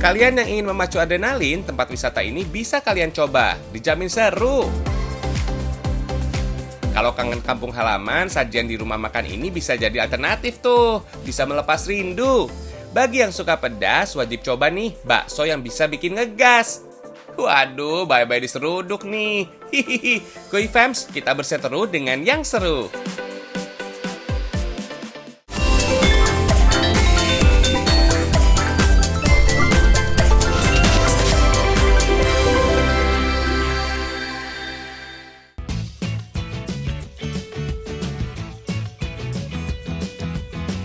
Buat kalian yang ingin memacu adrenalin, tempat wisata ini bisa kalian coba. Dijamin seru. Kalau kangen kampung halaman, sajian di rumah makan ini bisa jadi alternatif tuh. Bisa melepas rindu. Bagi yang suka pedas, wajib coba nih bakso yang bisa bikin ngegas. Waduh, bye-bye diseruduk nih. Hihihi. Kuy fams, kita berseteru dengan yang seru.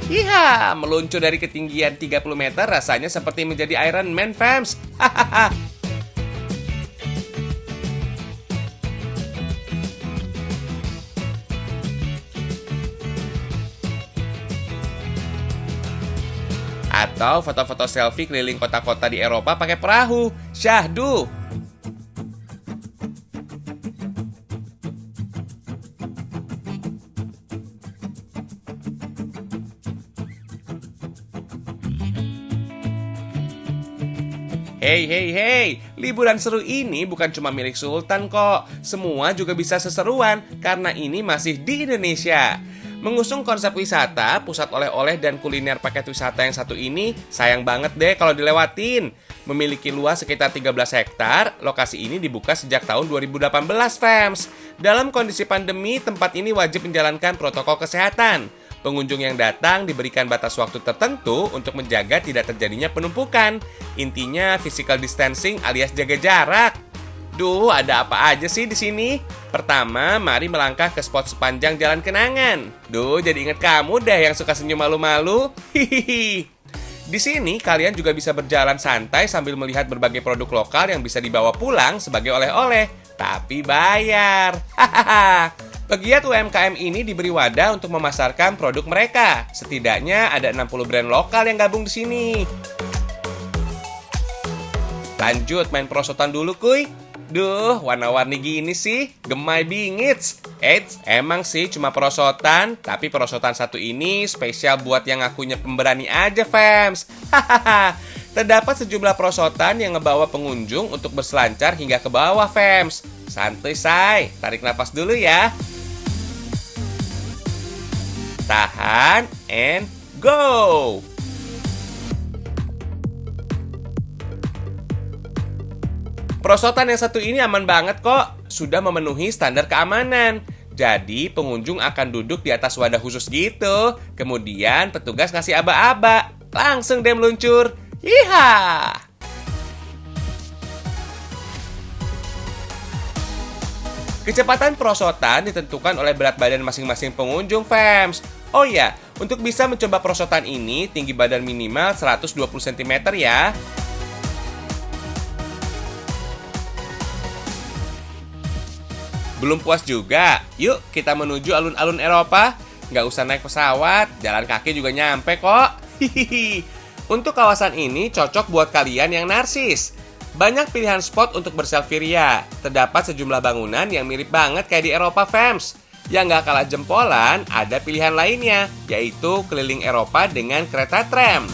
Iya, meluncur dari ketinggian 30 meter rasanya seperti menjadi Iron Man, fams. Hahaha. Atau foto-foto selfie keliling kota-kota di Eropa pakai perahu. Syahdu. Hey, liburan seru ini bukan cuma milik Sultan kok. Semua juga bisa seseruan karena ini masih di Indonesia. Mengusung konsep wisata, pusat oleh-oleh dan kuliner paket wisata yang satu ini sayang banget deh kalau dilewatin. Memiliki luas sekitar 13 hektar, lokasi ini dibuka sejak tahun 2018, fams. Dalam kondisi pandemi, tempat ini wajib menjalankan protokol kesehatan. Pengunjung yang datang diberikan batas waktu tertentu untuk menjaga tidak terjadinya penumpukan. Intinya physical distancing alias jaga jarak. Duh, ada apa aja sih di sini? Pertama, mari melangkah ke spot sepanjang jalan kenangan. Duh, jadi inget kamu deh yang suka senyum malu-malu. Hihihi. Di sini kalian juga bisa berjalan santai sambil melihat berbagai produk lokal yang bisa dibawa pulang sebagai oleh-oleh. Tapi bayar. Hahaha. Pegiat UMKM ini diberi wadah untuk memasarkan produk mereka. Setidaknya ada 60 brand lokal yang gabung di sini. Lanjut main perosotan dulu, kuy. Duh, warna-warni gini sih, gemai bingits. Eits, emang sih cuma perosotan, tapi perosotan satu ini spesial buat yang ngakunya pemberani aja, fams. Hahaha. Terdapat sejumlah perosotan yang ngebawa pengunjung untuk berselancar hingga ke bawah, fams. Santuy, say. Tarik napas dulu ya. Tahan, and go! Perosotan yang satu ini aman banget kok, sudah memenuhi standar keamanan. Jadi pengunjung akan duduk di atas wadah khusus gitu. Kemudian petugas ngasih aba-aba. Langsung deh meluncur. Yeeha! Kecepatan perosotan ditentukan oleh berat badan masing-masing pengunjung, fams. Oh ya, untuk bisa mencoba perosotan ini, tinggi badan minimal 120 cm ya. Belum puas juga? Yuk kita menuju alun-alun Eropa. Nggak usah naik pesawat, jalan kaki juga nyampe kok. Hihihi. Untuk kawasan ini cocok buat kalian yang narsis. Banyak pilihan spot untuk berselfie ria. Terdapat sejumlah bangunan yang mirip banget kayak di Eropa, fams. Yang nggak kalah jempolan, ada pilihan lainnya, yaitu keliling Eropa dengan kereta tram.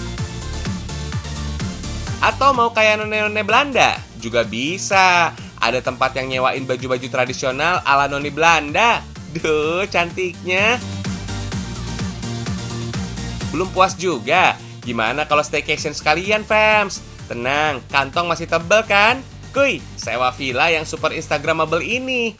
Atau mau kayak none-none Belanda? Juga bisa. Ada tempat yang nyewain baju-baju tradisional ala noni Belanda. Duh, cantiknya. Belum puas juga? Gimana kalau staycation sekalian, fams? Tenang, kantong masih tebel kan? Kuy, sewa villa yang super instagramable ini.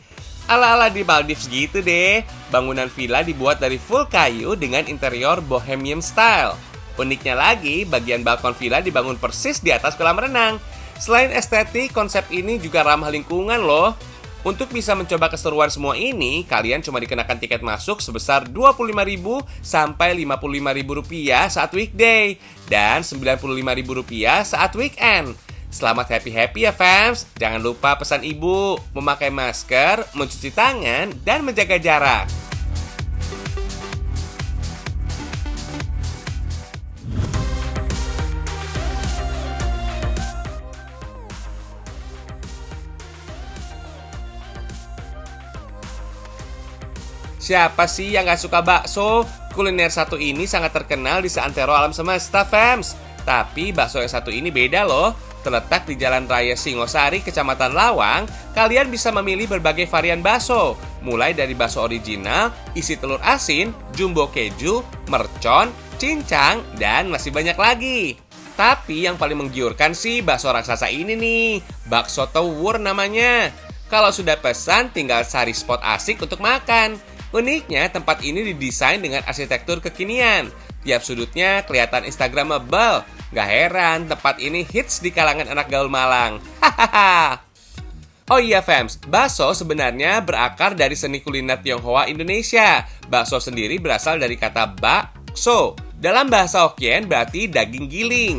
Ala-ala di Maldives gitu deh. Bangunan villa dibuat dari full kayu dengan interior bohemian style. Uniknya lagi, bagian balkon villa dibangun persis di atas kolam renang. Selain estetik, konsep ini juga ramah lingkungan loh. Untuk bisa mencoba keseruan semua ini, kalian cuma dikenakan tiket masuk sebesar Rp25.000 sampai Rp55.000 saat weekday dan Rp95.000 saat weekend. Selamat happy-happy ya, fams. Jangan lupa pesan ibu, memakai masker, mencuci tangan, dan menjaga jarak. Siapa sih yang gak suka bakso? Kuliner satu ini sangat terkenal di seantero alam semesta, fams. Tapi bakso yang satu ini beda loh. Terletak di Jalan Raya Singosari, Kecamatan Lawang, kalian bisa memilih berbagai varian bakso. Mulai dari bakso original, isi telur asin, jumbo keju, mercon, cincang, dan masih banyak lagi. Tapi yang paling menggiurkan sih bakso raksasa ini nih, bakso tewur namanya. Kalau sudah pesan, tinggal cari spot asik untuk makan. Uniknya, tempat ini didesain dengan arsitektur kekinian. Tiap sudutnya kelihatan instagramable. Gak heran tempat ini hits di kalangan anak gaul Malang. Hahaha. Oh iya fams, bakso sebenarnya berakar dari seni kuliner Tionghoa Indonesia. Bakso sendiri berasal dari kata bakso. Dalam bahasa Hokkien berarti daging giling.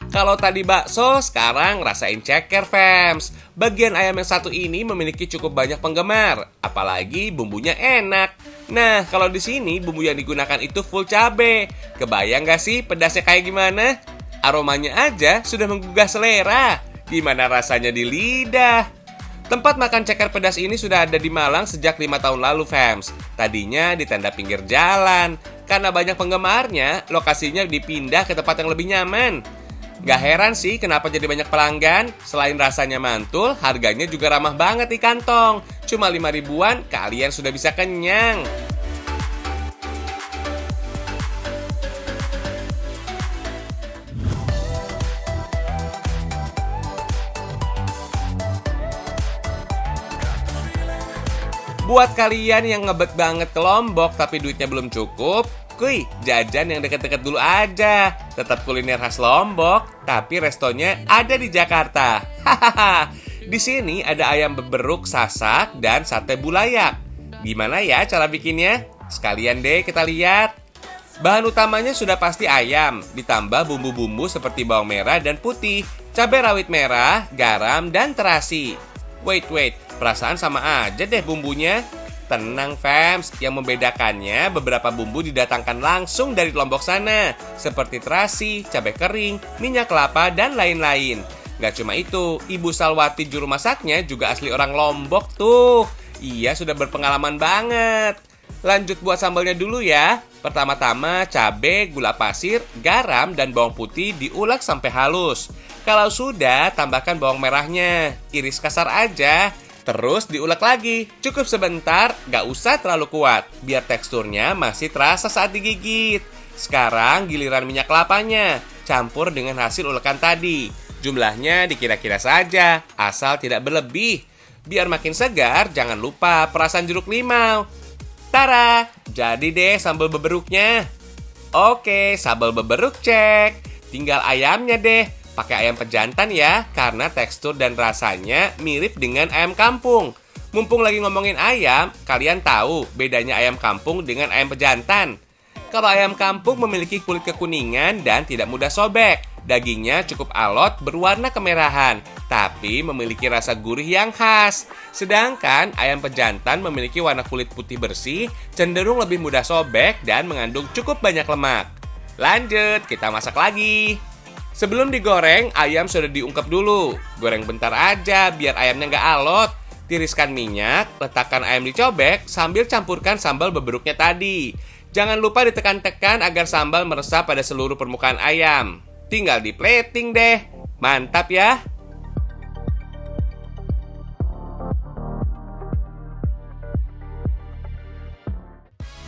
Kalau tadi bakso, sekarang rasain ceker fams. Bagian ayam yang satu ini memiliki cukup banyak penggemar, apalagi bumbunya enak. Nah, kalau di sini bumbu yang digunakan itu full cabe. Kebayang gak sih pedasnya kayak gimana? Aromanya aja sudah menggugah selera. Gimana rasanya di lidah? Tempat makan ceker pedas ini sudah ada di Malang sejak 5 tahun lalu, fams. Tadinya di tenda pinggir jalan. Karena banyak penggemarnya, lokasinya dipindah ke tempat yang lebih nyaman. Gak heran sih kenapa jadi banyak pelanggan. Selain rasanya mantul, harganya juga ramah banget di kantong. Cuma 5 ribuan, kalian sudah bisa kenyang. Buat kalian yang ngebet banget ke Lombok tapi duitnya belum cukup, kuy, jajan yang deket-deket dulu aja. Tetap kuliner khas Lombok, tapi restonya ada di Jakarta. Hahaha. Di sini ada ayam beberuk sasak dan sate bulayak. Gimana ya cara bikinnya? Sekalian deh kita lihat. Bahan utamanya sudah pasti ayam, ditambah bumbu-bumbu seperti bawang merah dan putih, cabai rawit merah, garam, dan terasi. Wait, perasaan sama aja deh bumbunya. Tenang fams, yang membedakannya beberapa bumbu didatangkan langsung dari Lombok sana, seperti terasi, cabai kering, minyak kelapa, dan lain-lain. Gak cuma itu, Ibu Salwati juru masaknya juga asli orang Lombok tuh. Ia sudah berpengalaman banget. Lanjut buat sambalnya dulu ya. Pertama-tama cabai, gula pasir, garam, dan bawang putih diulek sampai halus. Kalau sudah, tambahkan bawang merahnya. Iris kasar aja. Terus diulek lagi, cukup sebentar, gak usah terlalu kuat, biar teksturnya masih terasa saat digigit. Sekarang giliran minyak kelapanya, campur dengan hasil ulekan tadi. Jumlahnya dikira-kira saja, asal tidak berlebih. Biar makin segar, jangan lupa perasan jeruk limau. Tara, jadi deh sambal beberuknya. Oke, sambal beberuk cek. Tinggal ayamnya deh. Pakai ayam pejantan ya, karena tekstur dan rasanya mirip dengan ayam kampung. Mumpung lagi ngomongin ayam, kalian tahu bedanya ayam kampung dengan ayam pejantan? Kalau ayam kampung memiliki kulit kekuningan dan tidak mudah sobek. Dagingnya cukup alot berwarna kemerahan, tapi memiliki rasa gurih yang khas. Sedangkan ayam pejantan memiliki warna kulit putih bersih, cenderung lebih mudah sobek dan mengandung cukup banyak lemak. Lanjut, kita masak lagi. Sebelum digoreng, ayam sudah diungkep dulu. Goreng bentar aja biar ayamnya nggak alot. Tiriskan minyak, letakkan ayam dicobek sambil campurkan sambal beberuknya tadi. Jangan lupa ditekan-tekan agar sambal meresap pada seluruh permukaan ayam. Tinggal di plating deh. Mantap ya.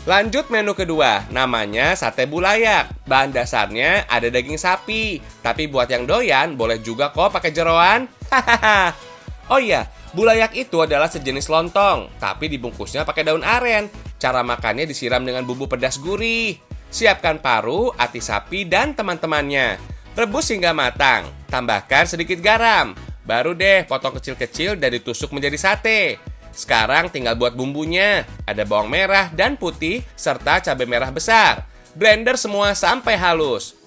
Lanjut menu kedua, namanya sate bulayak. Bahan dasarnya ada daging sapi, tapi buat yang doyan boleh juga kok pakai jeroan. Hahaha. Oh iya, bulayak itu adalah sejenis lontong, tapi dibungkusnya pakai daun aren. Cara makannya disiram dengan bumbu pedas gurih. Siapkan paru, ati sapi, dan teman-temannya. Rebus hingga matang, tambahkan sedikit garam. Baru deh potong kecil-kecil dan ditusuk menjadi sate. Sekarang tinggal buat bumbunya. Ada bawang merah dan putih serta cabai merah besar. Blender semua sampai halus.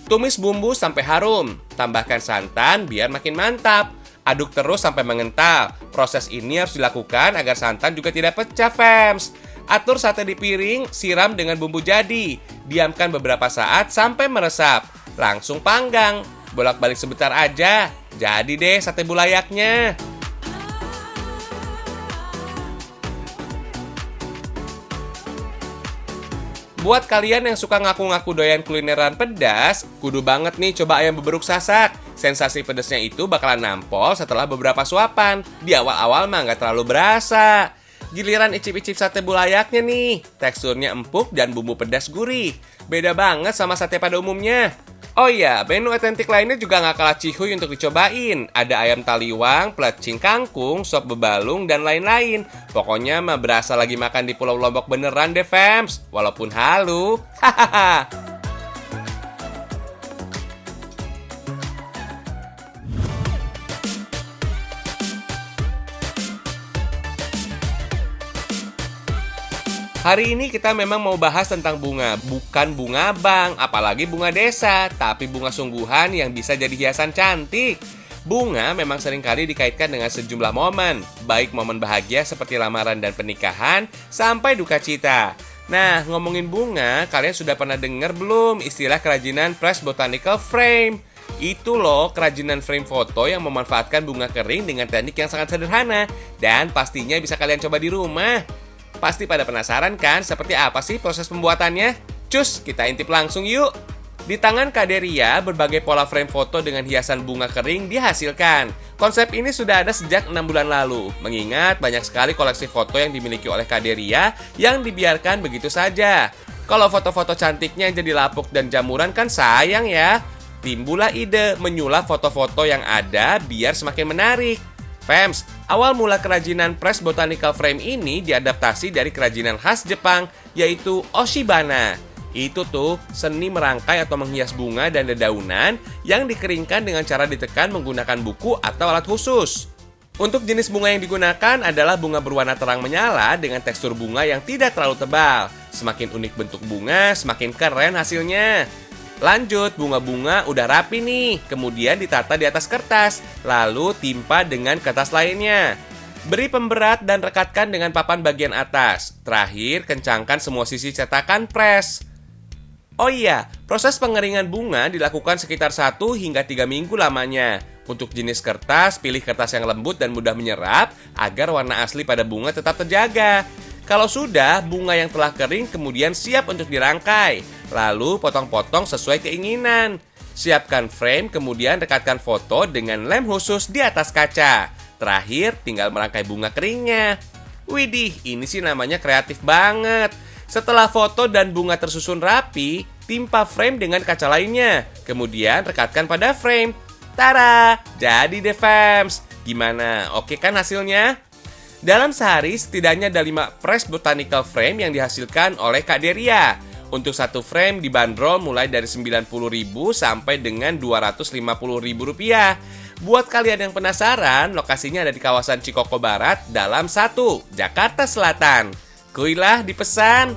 Tumis bumbu sampai harum. Tambahkan santan biar makin mantap. Aduk terus sampai mengental. Proses ini harus dilakukan agar santan juga tidak pecah, fams. Atur sate di piring, siram dengan bumbu jadi. Diamkan beberapa saat sampai meresap. Langsung panggang. Bolak-balik sebentar aja. Jadi deh sate bulayaknya. Buat kalian yang suka ngaku-ngaku doyan kulineran pedas, kudu banget nih coba ayam beberuk sasak. Sensasi pedasnya itu bakalan nampol setelah beberapa suapan. Di awal-awal mah nggak terlalu berasa. Giliran icip-icip sate bulayaknya nih, teksturnya empuk dan bumbu pedas gurih. Beda banget sama sate pada umumnya. Oh iya, menu otentik lainnya juga nggak kalah cihuy untuk dicobain. Ada ayam taliwang, plecing kangkung, sop bebalung, dan lain-lain. Pokoknya mah berasa lagi makan di Pulau Lombok beneran deh, fams. Walaupun halu. Hahaha. Hari ini kita memang mau bahas tentang bunga, bukan bunga bank, apalagi bunga desa, tapi bunga sungguhan yang bisa jadi hiasan cantik. Bunga memang seringkali dikaitkan dengan sejumlah momen, baik momen bahagia seperti lamaran dan pernikahan, sampai duka cita. Nah, ngomongin bunga, kalian sudah pernah dengar belum istilah kerajinan pressed botanical frame? Itu loh kerajinan frame foto yang memanfaatkan bunga kering dengan teknik yang sangat sederhana, dan pastinya bisa kalian coba di rumah. Pasti pada penasaran kan seperti apa sih proses pembuatannya? Cus, kita intip langsung yuk! Di tangan Kak Deria, berbagai pola frame foto dengan hiasan bunga kering dihasilkan. Konsep ini sudah ada sejak 6 bulan lalu, mengingat banyak sekali koleksi foto yang dimiliki oleh Kak Deria yang dibiarkan begitu saja. Kalau foto-foto cantiknya jadi lapuk dan jamuran kan sayang ya. Timbullah ide menyulap foto-foto yang ada biar semakin menarik. Fams, awal mula kerajinan pressed botanical frame ini diadaptasi dari kerajinan khas Jepang, yaitu oshibana. Itu tuh seni merangkai atau menghias bunga dan dedaunan yang dikeringkan dengan cara ditekan menggunakan buku atau alat khusus. Untuk jenis bunga yang digunakan adalah bunga berwarna terang menyala dengan tekstur bunga yang tidak terlalu tebal. Semakin unik bentuk bunga, semakin keren hasilnya. Lanjut, bunga-bunga udah rapi nih, kemudian ditata di atas kertas, lalu timpa dengan kertas lainnya. Beri pemberat dan rekatkan dengan papan bagian atas. Terakhir, kencangkan semua sisi cetakan press. Oh iya, proses pengeringan bunga dilakukan sekitar 1 hingga 3 minggu lamanya. Untuk jenis kertas, pilih kertas yang lembut dan mudah menyerap agar warna asli pada bunga tetap terjaga. Kalau sudah, bunga yang telah kering kemudian siap untuk dirangkai. Lalu potong-potong sesuai keinginan. Siapkan frame, kemudian rekatkan foto dengan lem khusus di atas kaca. Terakhir, tinggal merangkai bunga keringnya. Widih, ini sih namanya kreatif banget. Setelah foto dan bunga tersusun rapi, timpa frame dengan kaca lainnya. Kemudian rekatkan pada frame. Tara, jadi deh fams. Gimana, oke kan hasilnya? Dalam sehari, setidaknya ada 5 pressed botanical frame yang dihasilkan oleh Kak Deria. Untuk satu frame dibanderol mulai dari Rp90.000 sampai dengan Rp250.000. Buat kalian yang penasaran, lokasinya ada di kawasan Cikoko Barat, Dalam 1, Jakarta Selatan. Kuilah dipesan.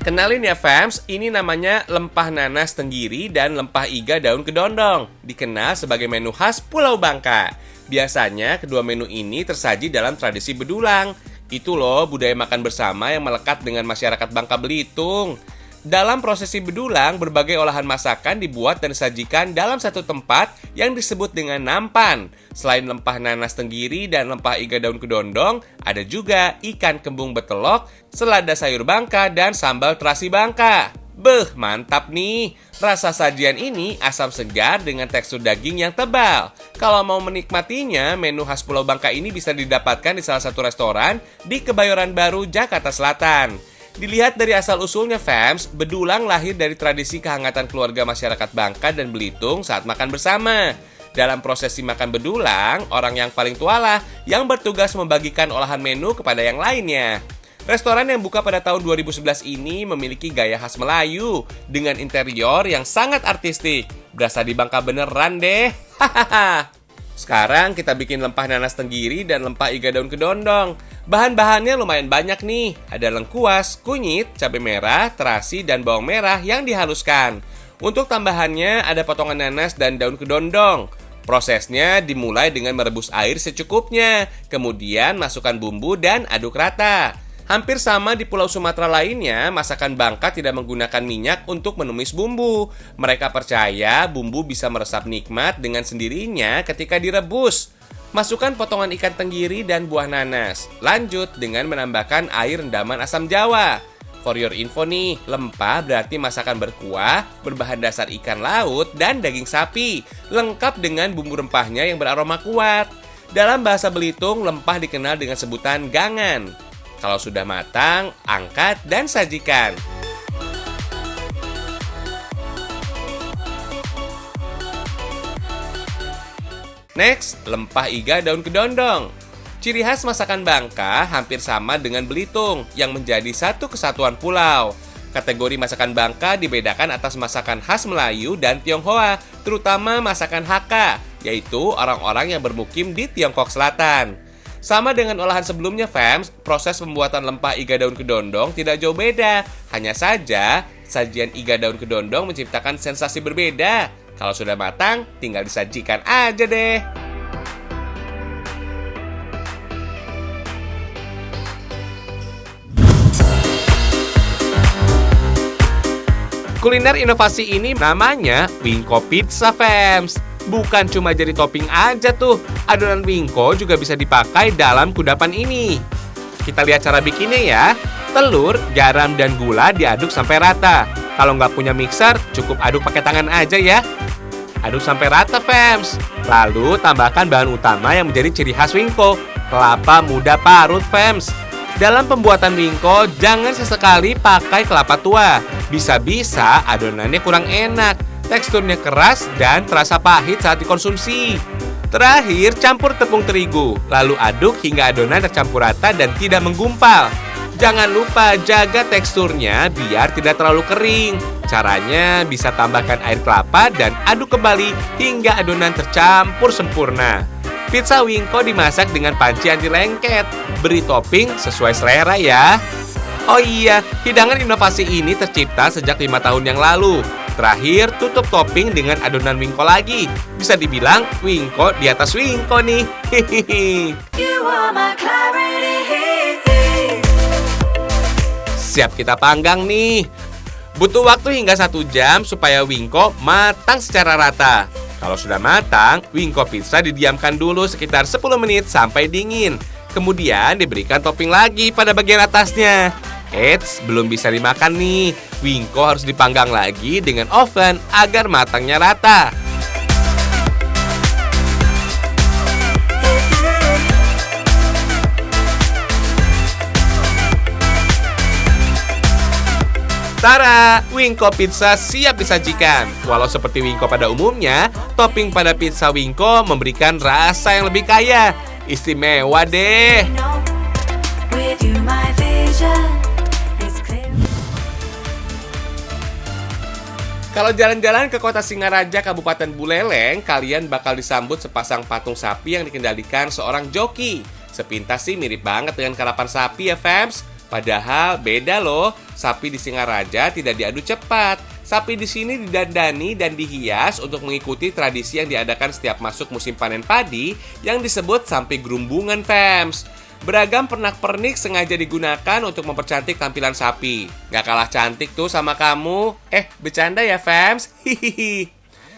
Kenalin ya fams, ini namanya lempah nanas tenggiri dan lempah iga daun kedondong. Dikenal sebagai menu khas Pulau Bangka. Biasanya kedua menu ini tersaji dalam tradisi bedulang. Itu loh budaya makan bersama yang melekat dengan masyarakat Bangka Belitung. Dalam prosesi bedulang, berbagai olahan masakan dibuat dan disajikan dalam satu tempat yang disebut dengan nampan. Selain lempah nanas tenggiri dan lempah iga daun kedondong, ada juga ikan kembung betelok, selada sayur Bangka, dan sambal terasi Bangka. Beuh, mantap nih! Rasa sajian ini asam segar dengan tekstur daging yang tebal. Kalau mau menikmatinya, menu khas Pulau Bangka ini bisa didapatkan di salah satu restoran di Kebayoran Baru, Jakarta Selatan. Dilihat dari asal-usulnya fams, bedulang lahir dari tradisi kehangatan keluarga masyarakat Bangka dan Belitung saat makan bersama. Dalam prosesi makan bedulang, orang yang paling tualah yang bertugas membagikan olahan menu kepada yang lainnya. Restoran yang buka pada tahun 2011 ini memiliki gaya khas Melayu dengan interior yang sangat artistik. Berasa di Bangka beneran deh. Hahaha. Sekarang kita bikin lempah nanas tenggiri dan lempah iga daun kedondong. Bahan-bahannya lumayan banyak nih. Ada lengkuas, kunyit, cabai merah, terasi, dan bawang merah yang dihaluskan. Untuk tambahannya ada potongan nanas dan daun kedondong. Prosesnya dimulai dengan merebus air secukupnya. Kemudian masukkan bumbu dan aduk rata. Hampir sama di Pulau Sumatera lainnya, masakan Bangka tidak menggunakan minyak untuk menumis bumbu. Mereka percaya bumbu bisa meresap nikmat dengan sendirinya ketika direbus. Masukkan potongan ikan tenggiri dan buah nanas. Lanjut dengan menambahkan air rendaman asam jawa. For your info nih, lempah berarti masakan berkuah, berbahan dasar ikan laut dan daging sapi. Lengkap dengan bumbu rempahnya yang beraroma kuat. Dalam bahasa Belitung, lempah dikenal dengan sebutan gangan. Kalau sudah matang, angkat dan sajikan. Next, lempah iga daun kedondong. Ciri khas masakan Bangka hampir sama dengan Belitung yang menjadi satu kesatuan pulau. Kategori masakan Bangka dibedakan atas masakan khas Melayu dan Tionghoa, terutama masakan Hakka, yaitu orang-orang yang bermukim di Tiongkok Selatan. Sama dengan olahan sebelumnya, fams, proses pembuatan lempah iga daun kedondong tidak jauh beda. Hanya saja, sajian iga daun kedondong menciptakan sensasi berbeda. Kalau sudah matang, tinggal disajikan aja deh. Kuliner inovasi ini namanya Wingko Pizza, fams. Bukan cuma jadi topping aja tuh, adonan wingko juga bisa dipakai dalam kudapan ini. Kita lihat cara bikinnya ya. Telur, garam, dan gula diaduk sampai rata. Kalau nggak punya mixer, cukup aduk pakai tangan aja ya. Aduk sampai rata, fams. Lalu tambahkan bahan utama yang menjadi ciri khas wingko, kelapa muda parut, fams. Dalam pembuatan wingko, jangan sesekali pakai kelapa tua. Bisa-bisa adonannya kurang enak, teksturnya keras dan terasa pahit saat dikonsumsi. Terakhir, campur tepung terigu, lalu aduk hingga adonan tercampur rata dan tidak menggumpal. Jangan lupa jaga teksturnya biar tidak terlalu kering. Caranya bisa tambahkan air kelapa dan aduk kembali hingga adonan tercampur sempurna. Pizza wingko dimasak dengan panci anti lengket. Beri topping sesuai selera ya. Oh iya, hidangan inovasi ini tercipta sejak 5 tahun yang lalu. Terakhir, tutup topping dengan adonan wingko lagi. Bisa dibilang wingko di atas wingko nih. Siap kita panggang nih. Butuh waktu hingga 1 jam supaya wingko matang secara rata. Kalau sudah matang, wingko pizza didiamkan dulu sekitar 10 menit sampai dingin. Kemudian diberikan topping lagi pada bagian atasnya. Eits, belum bisa dimakan nih. Wingko harus dipanggang lagi dengan oven agar matangnya rata. Tara, wingko pizza siap disajikan. Walau seperti wingko pada umumnya, topping pada pizza wingko memberikan rasa yang lebih kaya. Istimewa deh. Kalau jalan-jalan ke kota Singaraja, Kabupaten Buleleng, kalian bakal disambut sepasang patung sapi yang dikendalikan seorang joki. Sepintas sih mirip banget dengan karapan sapi ya, fams. Padahal beda loh, sapi di Singaraja tidak diadu cepat. Sapi di sini didandani dan dihias untuk mengikuti tradisi yang diadakan setiap masuk musim panen padi yang disebut sampai gerumbungan, fams. Beragam pernak-pernik sengaja digunakan untuk mempercantik tampilan sapi. Gak kalah cantik tuh sama kamu. Bercanda ya, fams. Hihihi.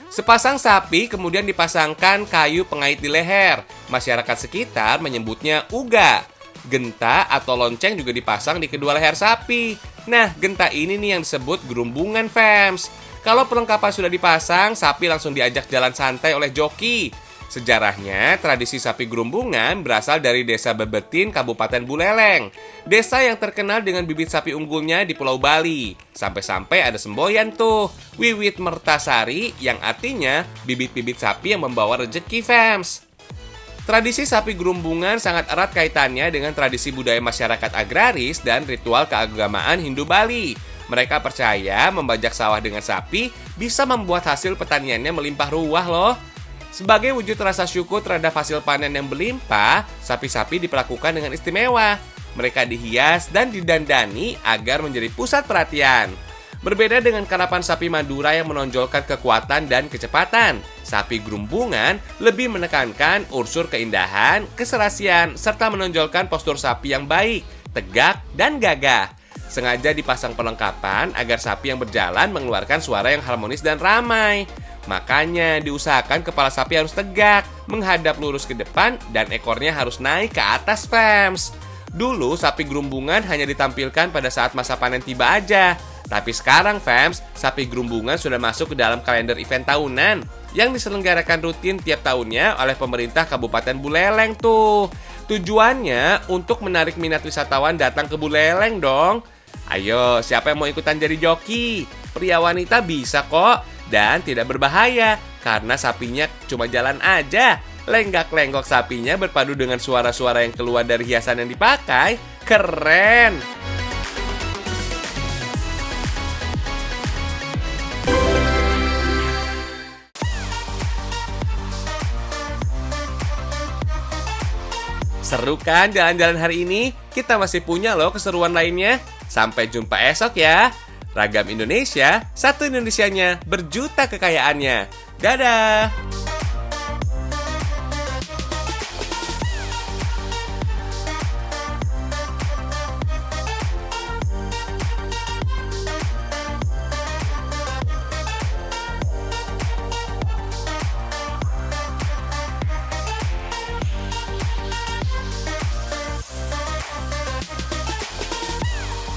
Sepasang sapi kemudian dipasangkan kayu pengait di leher. Masyarakat sekitar menyebutnya uga. Genta atau lonceng juga dipasang di kedua leher sapi. Nah, genta ini nih yang disebut gerumbungan, fams. Kalau perlengkapan sudah dipasang, sapi langsung diajak jalan santai oleh joki. Sejarahnya, tradisi sapi gerumbungan berasal dari Desa Bebetin, Kabupaten Buleleng. Desa yang terkenal dengan bibit sapi unggulnya di Pulau Bali. Sampai-sampai ada semboyan tuh, Wiwit Mertasari, yang artinya bibit-bibit sapi yang membawa rejeki, fams. Tradisi sapi gerumbungan sangat erat kaitannya dengan tradisi budaya masyarakat agraris dan ritual keagamaan Hindu Bali. Mereka percaya membajak sawah dengan sapi bisa membuat hasil pertaniannya melimpah ruah loh. Sebagai wujud rasa syukur terhadap hasil panen yang berlimpah, sapi-sapi diperlakukan dengan istimewa. Mereka dihias dan didandani agar menjadi pusat perhatian. Berbeda dengan karapan sapi Madura yang menonjolkan kekuatan dan kecepatan, sapi gerumbungan lebih menekankan unsur keindahan, keserasian, serta menonjolkan postur sapi yang baik, tegak, dan gagah. Sengaja dipasang perlengkapan agar sapi yang berjalan mengeluarkan suara yang harmonis dan ramai. Makanya diusahakan kepala sapi harus tegak, menghadap lurus ke depan, dan ekornya harus naik ke atas, fams. Dulu sapi gerumbungan hanya ditampilkan pada saat masa panen tiba aja. Tapi sekarang, fams, sapi gerumbungan sudah masuk ke dalam kalender event tahunan yang diselenggarakan rutin tiap tahunnya oleh pemerintah Kabupaten Buleleng tuh. Tujuannya untuk menarik minat wisatawan datang ke Buleleng dong. Ayo, siapa yang mau ikutan jadi joki? Pria wanita bisa kok, dan tidak berbahaya karena sapinya cuma jalan aja. Lenggak-lenggok sapinya berpadu dengan suara-suara yang keluar dari hiasan yang dipakai. Keren! Seru kan jalan-jalan hari ini? Kita masih punya loh keseruan lainnya. Sampai jumpa esok ya. Ragam Indonesia, satu Indonesianya, berjuta kekayaannya. Dadah!